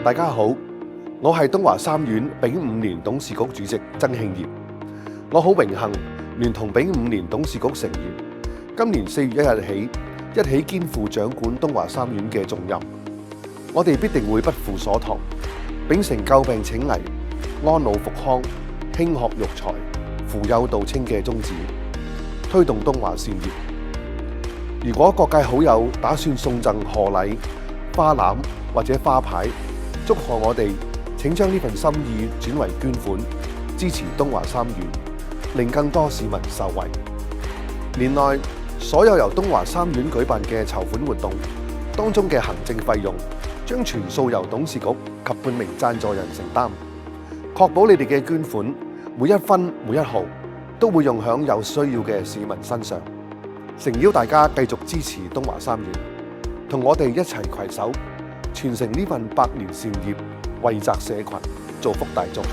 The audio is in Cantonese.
大家好，我係東華三院丙午年董事局主席曾慶業。我好榮幸聯同丙午年董事局成員，今年4月1日起一起肩負掌管東華三院嘅重任。我哋必定會不負所託，秉承救病請危、安老復康、興學育才、扶幼導青嘅宗旨，推動東華善業。如果各界好友打算送贈賀禮、花籃或者花牌，祝賀我哋，請將呢份心意轉為捐款，支持東華三院，令更多市民受惠。年內所有由東華三院舉辦嘅籌款活動當中嘅行政費用，將全數由董事局及半名贊助人承擔，確保你哋嘅捐款每一分每一毫都會用響有需要嘅市民身上。誠邀大家繼續支持東華三院，同我哋一齊攜手傳承呢份百年善業，惠澤社群，造福大眾。